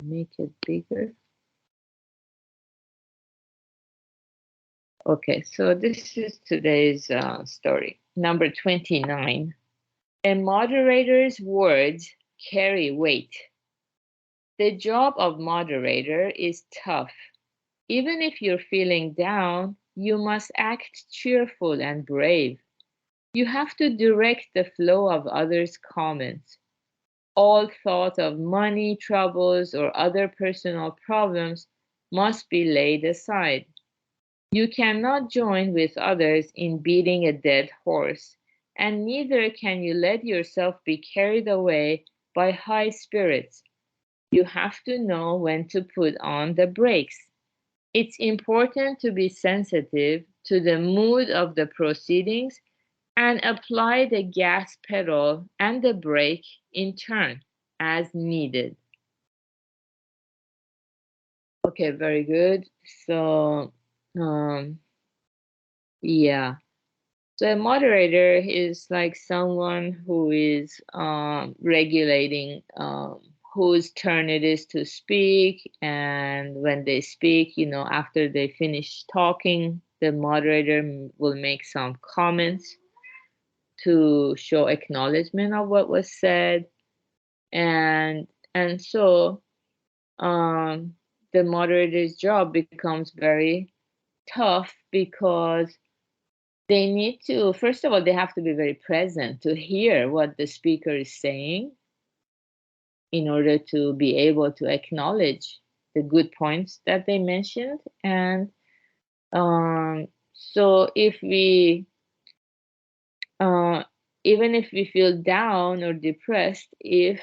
Make it bigger. Okay, so this is today's story. Number 29. A moderator's words carry weight. The job of moderator is tough. Even if you're feeling down, you must act cheerful and brave. You have to direct the flow of others' comments. All thought of money troubles or other personal problems must be laid aside. You cannot join with others in beating a dead horse, and neither can you let yourself be carried away by high spirits. You have to know when to put on the brakes. It's important to be sensitive to the mood of the proceedings and apply the gas pedal and the brake in turn as needed. Okay, very good. So, yeah. So a moderator is like someone who is regulating whose turn it is to speak, and when they speak, after they finish talking, the moderator will make some comments to show acknowledgement of what was said, and so um, the moderator's job becomes very tough because they need to, first of all, they have to be very present to hear what the speaker is saying in order to be able to acknowledge the good points that they mentioned. And so if we, uh, even if we feel down or depressed, if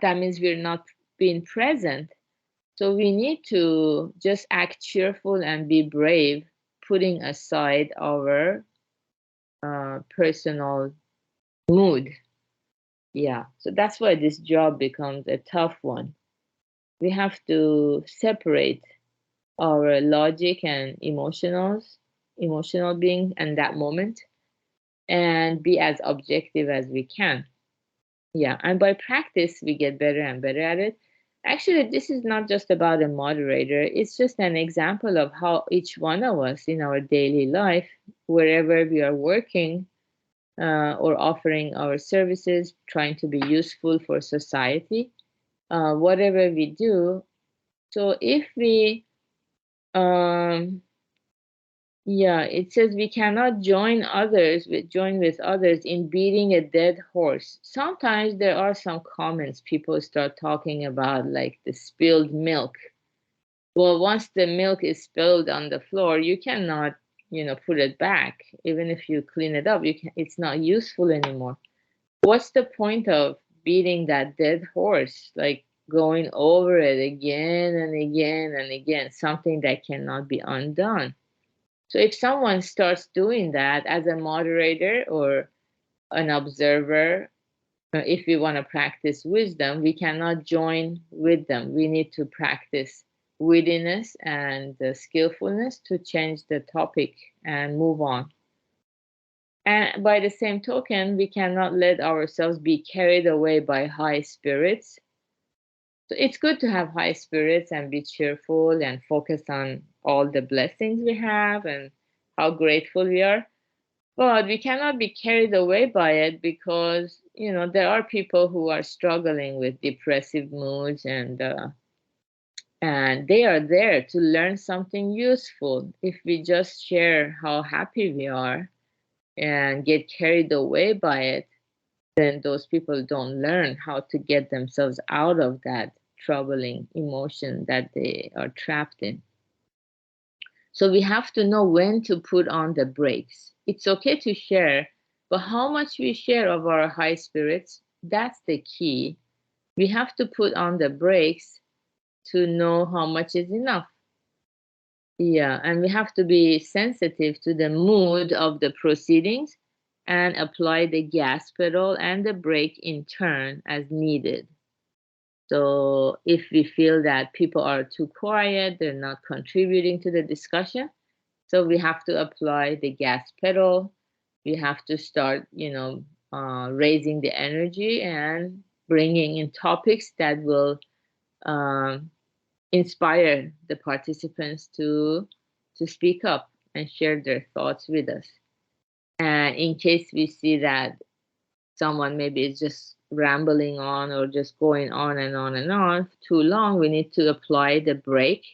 that means we're not being present, so we need to just act cheerful and be brave, putting aside our personal mood. Yeah, so that's why this job becomes a tough one. We have to separate our logic and emotional being in that moment, and be as objective as we can. Yeah, and by practice, we get better and better at it. Actually, this is not just about a moderator, it's just an example of how each one of us in our daily life, wherever we are working, or offering our services, trying to be useful for society, whatever we do. So if we, um, yeah, it says we cannot join with others in beating a dead horse. Sometimes there are some comments people start talking about, like the spilled milk. Well, once the milk is spilled on the floor, you cannot, put it back. Even if you clean it up, it's not useful anymore. What's the point of beating that dead horse? Like going over it again and again and again, something that cannot be undone. So if someone starts doing that as a moderator or an observer, if we want to practice wisdom, we cannot join with them. We need to practice wittiness and skillfulness to change the topic and move on. And by the same token, we cannot let ourselves be carried away by high spirits. So it's good to have high spirits and be cheerful and focus on all the blessings we have and how grateful we are. But we cannot be carried away by it because, there are people who are struggling with depressive moods, and they are there to learn something useful. If we just share how happy we are and get carried away by it, then those people don't learn how to get themselves out of that troubling emotion that they are trapped in. So we have to know when to put on the brakes. It's okay to share, but how much we share of our high spirits, that's the key. We have to put on the brakes to know how much is enough. Yeah, and we have to be sensitive to the mood of the proceedings and apply the gas pedal and the brake in turn as needed. So if we feel that people are too quiet, they're not contributing to the discussion, so we have to apply the gas pedal. We have to start, raising the energy and bringing in topics that will inspire the participants to speak up and share their thoughts with us. And in case we see that someone maybe is just rambling on or just going on and on and on too long, we need to apply the break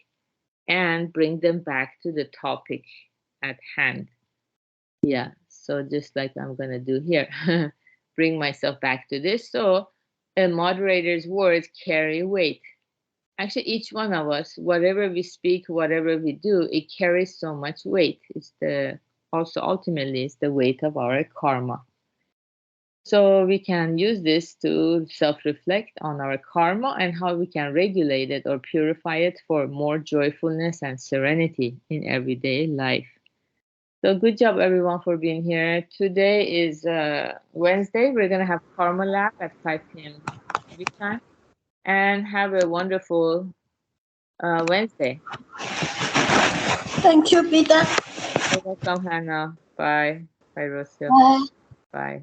and bring them back to the topic at hand. Yeah, so just like I'm gonna do here, bring myself back to this. So a moderator's words carry weight. Actually, each one of us, whatever we speak, whatever we do, it carries so much weight. It's also ultimately it's the weight of our karma. So we can use this to self-reflect on our karma and how we can regulate it or purify it for more joyfulness and serenity in everyday life. So good job everyone for being here. Today is Wednesday. We're going to have Karma Lab at 5 p.m. Pacific time. And have a wonderful Wednesday. Thank you, Peter. You're welcome, Hannah. Bye. Bye, Rocio. Bye. Bye.